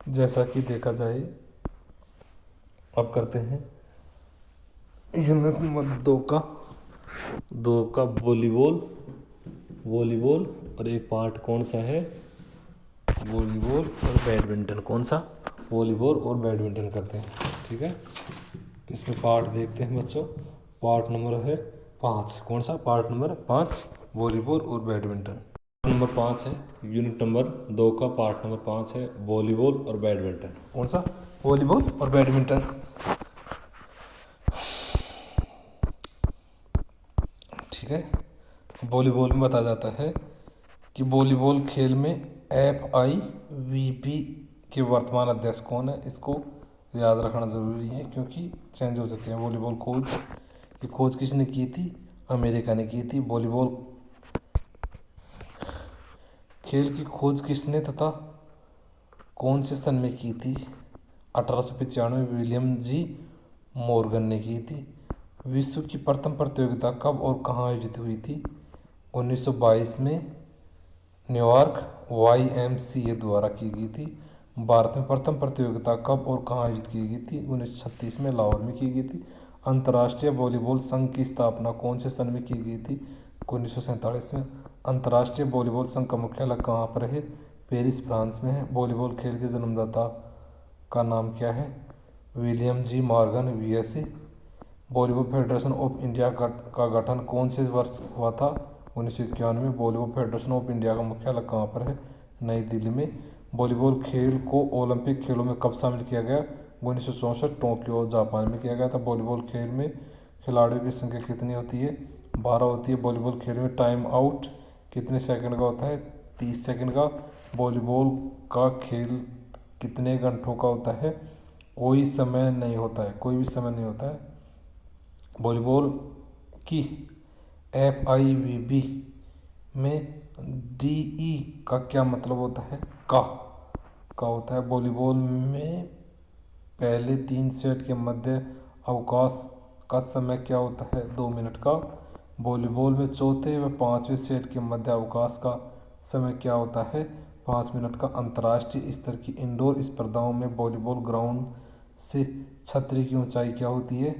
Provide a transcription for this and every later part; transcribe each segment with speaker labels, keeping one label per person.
Speaker 1: जैसा कि देखा जाए, अब करते हैं यूनिट नंबर दो का वॉलीबॉल। वॉलीबॉल और एक पार्ट कौन सा है, वॉलीबॉल और बैडमिंटन। कौन सा, वॉलीबॉल और बैडमिंटन करते हैं। ठीक है, इसमें पार्ट देखते हैं बच्चों। पार्ट नंबर है 5। कौन सा, पार्ट नंबर 5, वॉलीबॉल और बैडमिंटन। नंबर 5 है, यूनिट नंबर 2 का पार्ट नंबर 5 है, वॉलीबॉल और बैडमिंटन। कौन सा, वॉलीबॉल और बैडमिंटन। ठीक है, वॉलीबॉल में बताया जाता है कि वॉलीबॉल खेल में FIVB के वर्तमान अध्यक्ष कौन है। इसको याद रखना ज़रूरी है क्योंकि चेंज हो सकते हैं। वॉलीबॉल खोज की खोज किसने की थी, अमेरिका ने की थी। वॉलीबॉल खेल की खोज किसने तथा कौन से सन में की थी, 1895 विलियम जी मॉर्गन ने की थी। विश्व की प्रथम प्रतियोगिता कब और कहाँ आयोजित हुई थी, 1922 में न्यूयॉर्क YMCA द्वारा की गई थी। भारत में प्रथम प्रतियोगिता कब और कहाँ आयोजित की गई थी, 1936 में लाहौर में की गई थी। अंतर्राष्ट्रीय वॉलीबॉल संघ की स्थापना कौन से सन में की गई थी, 1947 में। अंतर्राष्ट्रीय वॉलीबॉल संघ का मुख्यालय कहाँ पर है, पेरिस फ्रांस में है। वॉलीबॉल खेल के जन्मदाता का नाम क्या है, William ji Morgan VSA। Volleyball federation of India का गठन कौन से वर्ष हुआ था, 1991 में। वॉलीबॉल फेडरेशन ऑफ इंडिया का मुख्यालय कहाँ पर है, नई दिल्ली में। वॉलीबॉल खेल को ओलंपिक खेलों में कब शामिल किया गया, 1964 टोक्यो जापान में किया गया था। वॉलीबॉल खेल में खिलाड़ियों की संख्या कितनी होती है, 12 होती है। वॉलीबॉल खेल में टाइम आउट कितने सेकंड का होता है, 30 सेकंड का। वॉलीबॉल का खेल कितने घंटों का होता है, कोई समय नहीं होता है, कोई भी समय नहीं होता है। वॉलीबॉल की FIVB में DE का क्या मतलब होता है, का होता है। वॉलीबॉल में पहले 3 सेट के मध्य अवकाश का समय क्या होता है, 2 मिनट का। वॉलीबॉल में चौथे व 5वें सेट के मध्य अवकाश का समय क्या होता है, 5 मिनट का। अंतर्राष्ट्रीय स्तर की इंडोर स्पर्धाओं में वॉलीबॉल ग्राउंड से छतरी की ऊंचाई क्या होती है,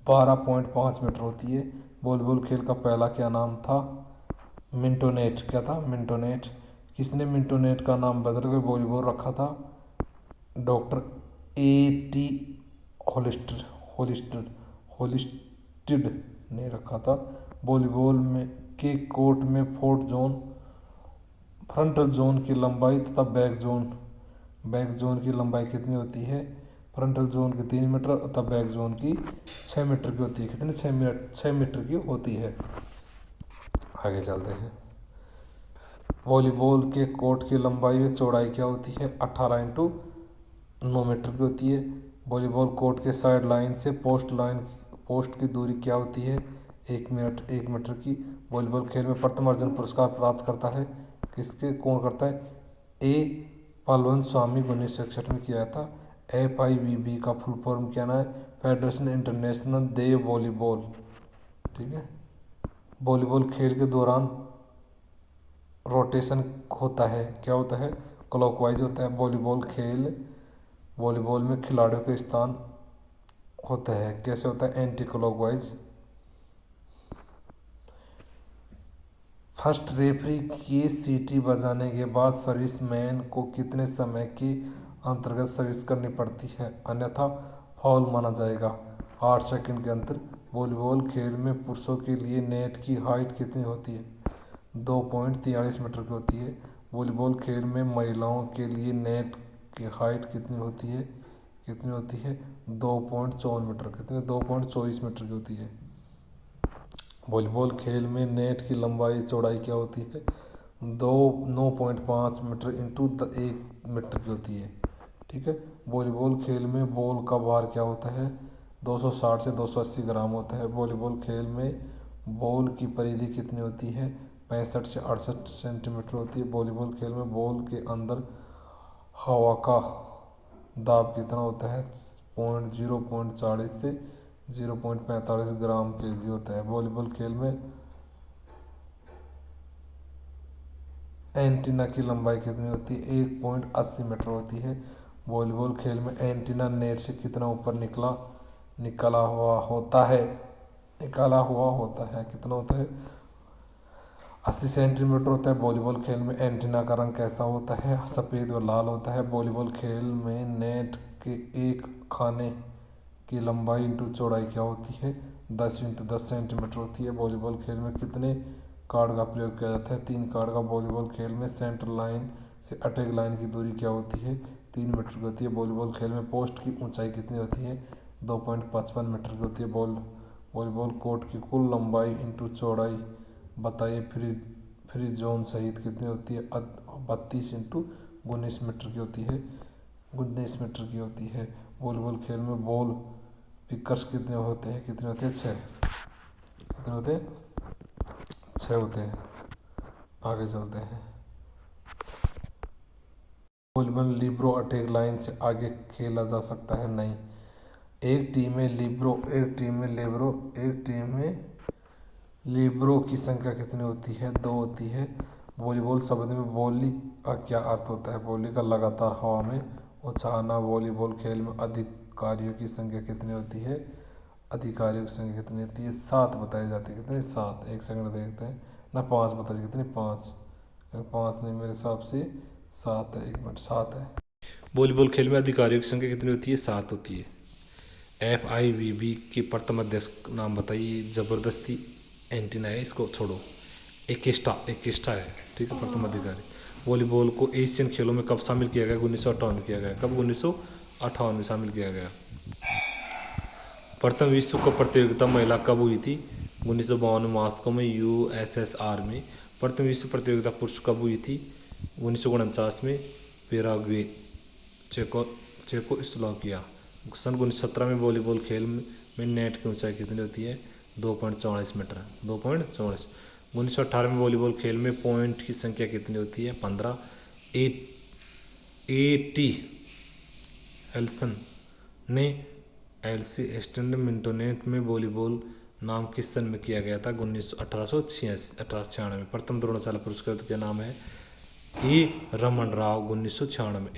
Speaker 1: 12.5 मीटर होती है। वॉलीबॉल खेल का पहला क्या नाम था, मिंटोनेट। क्या था, मिंटोनेट। किसने मिंटोनेट का नाम बदल कर वॉलीबॉल रखा था, डॉक्टर A.T. होलिस्टर होलिस्टर होलिस्टिड ने रखा था। वॉलीबॉल में के कोर्ट में फ्रंटल जोन की लंबाई तथा बैक जोन की लंबाई कितनी होती है, फ्रंटल जोन की 3 मीटर तथा बैक जोन की 6 मीटर की होती है। कितनी, 6 मीटर की होती है। आगे चलते हैं। वॉलीबॉल के कोर्ट की लंबाई व चौड़ाई क्या होती है, 18x9 मीटर की होती है। वॉलीबॉल कोर्ट के साइड लाइन से पोस्ट की दूरी क्या होती है, 1 मीटर की। वॉलीबॉल खेल में प्रथम अर्जुन पुरस्कार प्राप्त करता है किसके, कौन करता है, A. पालवन स्वामी 1961 में किया था। FIVB का फुल फॉर्म क्या ना है, फेडरेशन इंटरनेशनल दे वॉलीबॉल। ठीक है, वॉलीबॉल खेल के दौरान रोटेशन होता है, क्या होता है, क्लॉकवाइज होता है। वॉलीबॉल में खिलाड़ियों के स्थान होता है, कैसे होता है, एंटी क्लॉकवाइज। फर्स्ट रेफरी की सीटी बजाने के बाद सर्विसमैन को कितने समय के अंतर्गत सर्विस करनी पड़ती है, अन्यथा फाउल माना जाएगा, 8 सेकंड के अंतर। वॉलीबॉल खेल में पुरुषों के लिए नेट की हाइट कितनी होती है, 2.43 मीटर की होती है। वॉलीबॉल खेल में महिलाओं के लिए नेट की हाइट कितनी होती है, 2.54 मीटर, कितने, 2.24 मीटर की होती है। वॉलीबॉल खेल में नेट की लंबाई चौड़ाई क्या होती है, 9.5 मीटर इंटू 1 मीटर की होती है। ठीक है, वॉलीबॉल खेल में बॉल का भार क्या होता है, 260 से 280 ग्राम होता है। वॉलीबॉल खेल में बॉल की परिधि कितनी होती है, 65 से 68 सेंटीमीटर होती है। वॉलीबॉल खेल में बॉल के अंदर हवा का दाब कितना होता है, 0.40 से 0.45 ग्राम kg होता है। वॉलीबॉल खेल में एंटीना की लंबाई कितनी होती है, 1.80 मीटर होती है। वॉलीबॉल खेल में एंटीना नेट से कितना ऊपर निकला हुआ होता है कितना होता है? 80 सेंटीमीटर होता है। वॉलीबॉल खेल में एंटीना का रंग कैसा होता है? सफ़ेद व लाल होता है। वॉलीबॉल खेल में नेट के एक खाने की लंबाई इंटू चौड़ाई क्या होती है? 10 इंटू 10 सेंटीमीटर होती है। वॉलीबॉल खेल में कितने कार्ड का प्रयोग किया जाता है? 3 कार्ड का। वॉलीबॉल खेल में सेंटर लाइन से अटैक लाइन की दूरी क्या होती है? 3 मीटर की होती है। वॉलीबॉल खेल में पोस्ट की ऊंचाई कितनी होती है? 2.55 मीटर की होती है। वॉलीबॉल कोर्ट की कुल लंबाई इंटू चौड़ाई बताइए। फ्री जोन सहित कितनी होती है? 32 इंटू 19 मीटर की होती है। 19 मीटर की होती है। वॉलीबॉल खेल में बॉल पिकर्स कितने होते हैं? 6। कितने होते हैं? 6 होते हैं। आगे चलते हैं। वॉलीबॉल लिब्रो अटैक लाइन से आगे खेला जा सकता है? नहीं। एक टीम में लिब्रो की संख्या कितनी होती है? 2 होती है। वॉलीबॉल शब्द में वॉली का क्या अर्थ होता है? वॉली का लगातार हवा में उछालना। वॉलीबॉल खेल में अधिकारियों की संख्या कितनी होती है? अधिकारियों की संख्या कितनी होती है? 7 बताई जाती है। कितनी? 7। एक सेकंड देखते हैं ना। 5 बताइए। कितनी? 5। 5 नहीं, मेरे हिसाब से 7 है। 1 मिनट, 7 है। वॉलीबॉल खेल में अधिकारियों की संख्या कितनी होती है? 7 होती है। FIVB के प्रथम अध्यक्ष नाम बताइए। जबरदस्ती एंटीना है, इसको छोड़ो। एकेस्टा है, ठीक है, प्रथम अधिकारी। वॉलीबॉल को एशियन खेलों में कब शामिल किया गया? 1958 में किया गया। कब? 1958 में शामिल किया गया। प्रथम विश्व कप प्रतियोगिता महिला कब हुई थी? 1952 में मॉस्को में, USSR में। प्रथम विश्व प्रतियोगिता पुरुष कब हुई थी? 1949 में, पैराग्वे, चेकोस्लोवाकिया। सन 1917 में वॉलीबॉल खेल में नेट की ऊंचाई कितनी होती है? 2.44 मीटर। 2.44। 1918 में वॉलीबॉल खेल में पॉइंट की संख्या कितनी होती है? 15। A.T. एल्सन ने एलसी एस्टन मिंटोनेट में वॉलीबॉल नाम किस सन में किया गया था? 1896 में। प्रथम द्रोणाचार्य पुरस्कार का नाम है? ए रमन राव 1996।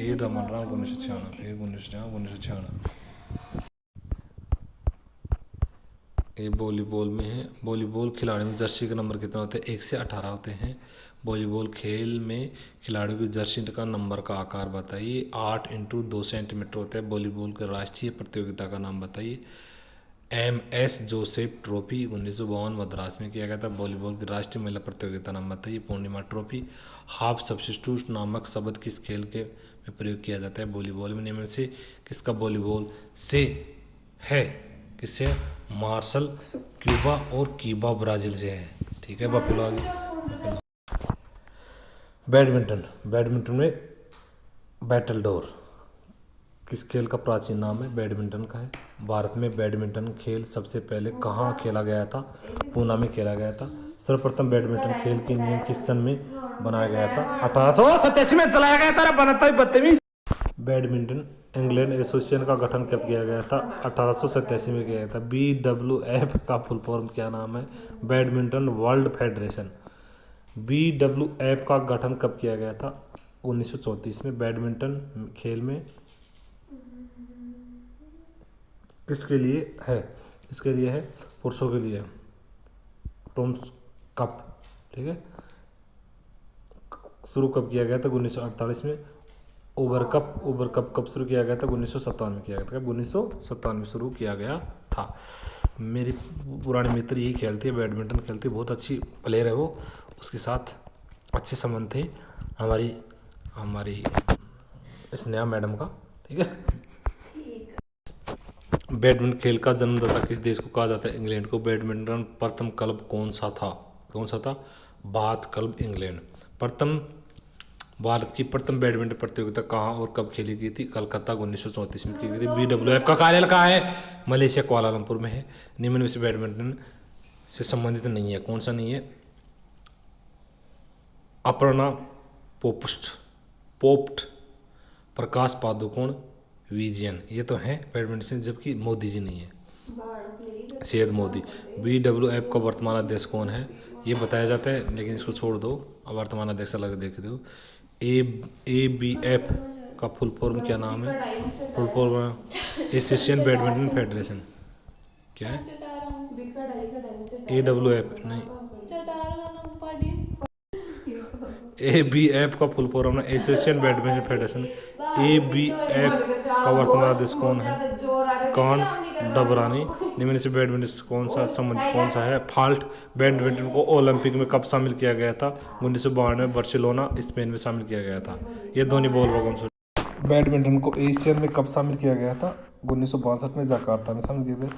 Speaker 1: ये वॉलीबॉल में है। वॉलीबॉल खिलाड़ी में जर्सी का नंबर कितना होता है? 1 से 18 होते हैं। वॉलीबॉल खेल में खिलाड़ियों की जर्सी का नंबर का आकार बताइए। 8 इंटू 2 सेंटीमीटर होता है। वॉलीबॉल के राष्ट्रीय प्रतियोगिता का नाम बताइए। MS जोसेफ ट्रॉफी 1952 मद्रास में किया गया था। वॉलीबॉल की राष्ट्रीय महिला प्रतियोगिता नाम बताइए। पूर्णिमा ट्रॉफी। हाफ सब्स्टिट्यूट नामक शब्द किस खेल के में प्रयोग किया जाता है? वॉलीबॉल में। निम्न से किसका वॉलीबॉल से है? किससे? मार्शल क्यूबा और कीबा ब्राज़ील से है, ठीक है। बफेलो आगे। बैडमिंटन में बैटलडोर किस खेल का प्राचीन नाम है? बैडमिंटन का है। भारत में बैडमिंटन खेल सबसे पहले कहाँ खेला गया था? पूना में खेला गया था। सर्वप्रथम बैडमिंटन खेल के नियम किस सन में बनाया गया था? 1887 में चलाया गया था। बनता ही बदतमीज। बैडमिंटन इंग्लैंड एसोसिएशन का गठन कब किया गया था? 1887 में किया गया था। BWF का फुल फॉर्म क्या नाम है? Badminton world federation. BWF का गठन कब किया गया था? 1934 में। बैडमिंटन खेल में किसके लिए है? किसके लिए है? पुरुषों के लिए। टॉम्स कप, ठीक है। शुरू कब किया गया था? 1948 में। ओवर कप कब शुरू किया गया था? 1957 में किया गया था। 1957 में शुरू किया गया था। मेरी पुरानी मित्र यही खेलती है, बैडमिंटन खेलती है, बहुत अच्छी प्लेयर है वो। उसके साथ अच्छे संबंध थे हमारी स्नेहा मैडम का, ठीक है। बैडमिंटन खेल का जन्मदाता किस देश को कहा जाता है? इंग्लैंड को। बैडमिंटन प्रथम क्लब कौन सा था? Bath club, England. भारत की प्रथम बैडमिंटन प्रतियोगिता कहाँ और कब खेली गई थी? कलकत्ता 1934 में की गई थी। BWF का कार्यालय कहाँ है? मलेशिया, कुआलालंपुर में है। निम्न में से बैडमिंटन से संबंधित नहीं है, कौन सा नहीं है? अपर्णा पोप्ट, प्रकाश पादुकोण, विजयन, ये तो हैं बैडमिंटन से, जबकि मोदी जी नहीं है, सैयद मोदी। BWF का वर्तमान अध्यक्ष कौन है? ये बताया जाता है, लेकिन इसको छोड़ दो, अब वर्तमान अध्यक्ष अलग देख दो। ABF का फुल फॉर्म क्या नाम है? Full form Asian badminton federation. क्या है? AWF नहीं, ABF का फुल फॉर्म है एशियन बैडमिंटन फेडरेशन। ABF का वर्तमान अध्यक्ष कौन है? कौन डबरानी। निम्न से बैडमिंटन कौन सा संबंधित कौन सा है? फाल्ट। बैडमिंटन को ओलंपिक में कब शामिल किया गया था? 1992 में बार्सिलोना स्पेन में शामिल किया गया था। ये दोनों बोल रहा कौन सा? बैडमिंटन को एशियन में कब शामिल किया गया था? 1962 में जकार्ता में शामिल किया गया।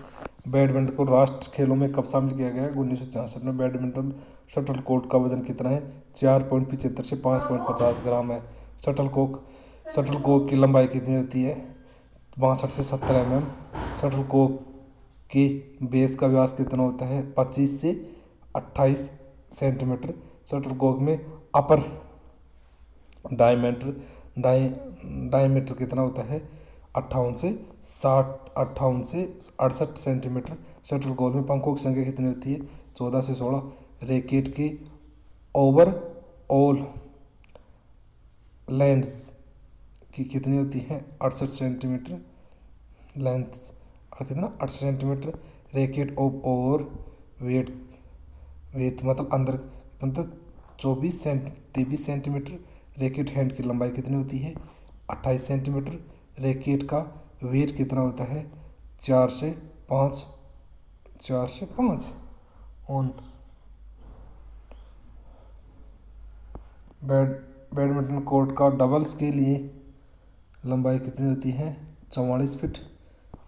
Speaker 1: बैडमिंटन को राष्ट्र खेलों में कब शामिल किया गया? 1966 में। बैडमिंटन शटल कोर्ट का वजन कितना है? 4.75 से 5.50 ग्राम है। शटल कोक की लंबाई कितनी होती है? 62 से 70 mm। शटल कोक की बेस का व्यास कितना होता है? 25 से 28 सेंटीमीटर। शटल कोक में अपर डायमीटर कितना होता है? 58 से 68 सेंटीमीटर। शटल कॉक में पंखों की संख्या कितनी होती है? 14 से 16। रैकेट की ओवरऑल लेंथ की कितनी होती है? 68 सेंटीमीटर लेंथ और कितना? 68 centimetre. Racket of over weight मतलब अंदर मतलब 23 सेंटीमीटर। रैकेट हैंड की लंबाई कितनी होती है? 28 सेंटीमीटर। रैकेट का वेट कितना होता है? 4 से 5 ऑन। बैडमिंटन कोर्ट का डबल्स के लिए लंबाई कितनी होती है? 44 फीट।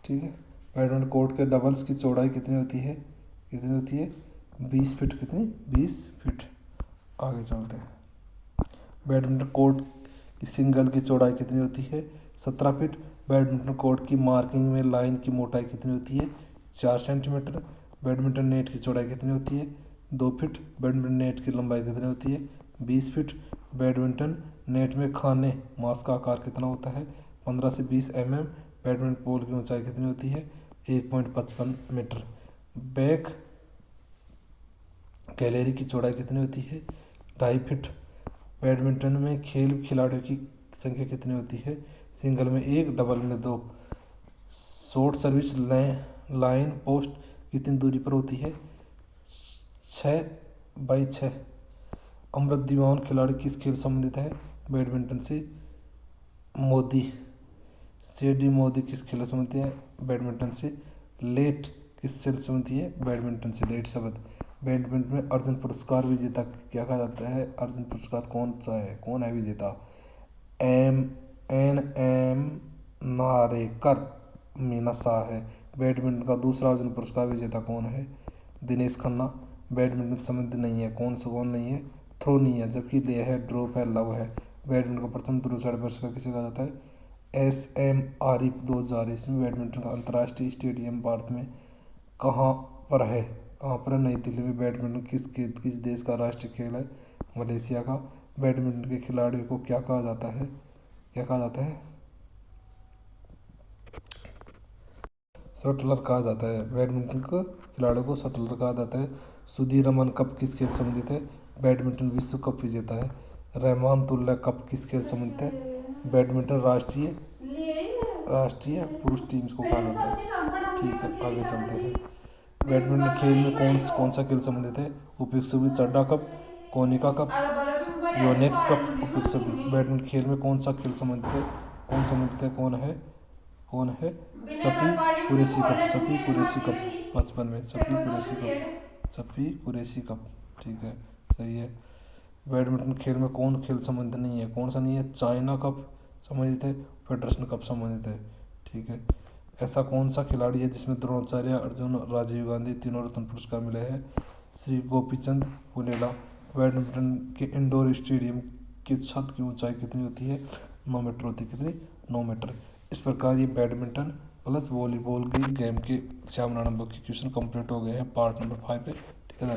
Speaker 1: ठीक है। बैडमिंटन कोर्ट के डबल्स की चौड़ाई कितनी होती है? 20 फीट। कितनी? 20 फीट। आगे चलते हैं। बैडमिंटन कोर्ट की सिंगल की चौड़ाई कितनी होती है? 17 फीट। बैडमिंटन कोर्ट की मार्किंग में लाइन की मोटाई कितनी होती है? 4 सेंटीमीटर। बैडमिंटन नेट की चौड़ाई कितनी होती है? 2 फीट। बैडमिंटन नेट की लंबाई कितनी होती है? 20 फीट। बैडमिंटन नेट में खाने मास का आकार कितना होता है? 15 से 20 mm। बैडमिंटन पोल की ऊंचाई कितनी होती है? 1.55 मीटर। बैक गैलरी की चौड़ाई कितनी होती है? 2.5 फीट। बैडमिंटन में खिलाड़ियों की संख्या कितनी होती है? सिंगल में 1, डबल में 2। शॉर्ट सर्विस लाइन पोस्ट कितनी दूरी पर होती है? 6x6। अमृत दीवान खिलाड़ी किस खेल संबंधित है? बैडमिंटन से। मोदी किस खेल से संबंधित है? बैडमिंटन से। लेट किस खेल से संबंधित है? बैडमिंटन से। लेट शब्द। बैडमिंटन में अर्जुन पुरस्कार विजेता क्या कहा जाता है? अर्जुन पुरस्कार कौन सा है? कौन है विजेता? NM नारेकर मीना शाह है। बैडमिंटन का दूसरा अर्जुन पुरस्कार विजेता कौन है? दिनेश खन्ना। बैडमिंटन संबंधित नहीं है। कौन नहीं है? थ्रो नहीं है। जबकि ले है, ड्रॉप है, लव है। बैडमिंटन का प्रथम पुरस्कार पुरस्कार किसे कहा जाता है? SM आरिफ 2000। इसमें बैडमिंटन का अंतर्राष्ट्रीय स्टेडियम भारत में कहाँ पर है? नई दिल्ली में। बैडमिंटन किस देश का राष्ट्रीय खेल है? मलेशिया का। बैडमिंटन के खिलाड़ियों को क्या कहा जाता है? शटलर कहा जाता है। बैडमिंटन के खिलाड़ियों को शटलर कहा जाता है। सुधीरमन कप किस खेल संबंधित है? बैडमिंटन विश्व कप विजेता है। रहमानतुल्लाह कप किस खेल संबंधित है? बैडमिंटन राष्ट्रीय पुरुष टीम को कहा जाता है। ठीक है, आगे चलते हैं। बैडमिंटन खेल में कौन सा खेल संबंधित है? उपयुक्त सभी, सड्डा cup, Konica cup, Yonex cup, उपयुक्त सभी। बैडमिंटन खेल में कौन सा खेल संबंधित है? कौन है? सफी कुरैशी कप। 55 में सफी कुरैशी कप। ठीक है, सही है। बैडमिंटन खेल में कौन खेल संबंधित नहीं है? कौन सा नहीं है? चाइना कप संबंधित है, फेडरेशन कप संबंधित है। ठीक है। ऐसा कौन सा खिलाड़ी है जिसमें द्रोणाचार्य, अर्जुन, राजीव गांधी तीनों रत्न पुरस्कार मिले हैं? श्री गोपीचंद पुनेला। बैडमिंटन के इंडोर स्टेडियम की छत की ऊंचाई कितनी होती है? 9 मीटर होती है। कितनी? 9 मीटर। इस प्रकार ये बैडमिंटन प्लस वॉलीबॉल की गेम के 6 नंबर के क्वेश्चन कंप्लीट हो गए हैं पार्ट नंबर 5 पे।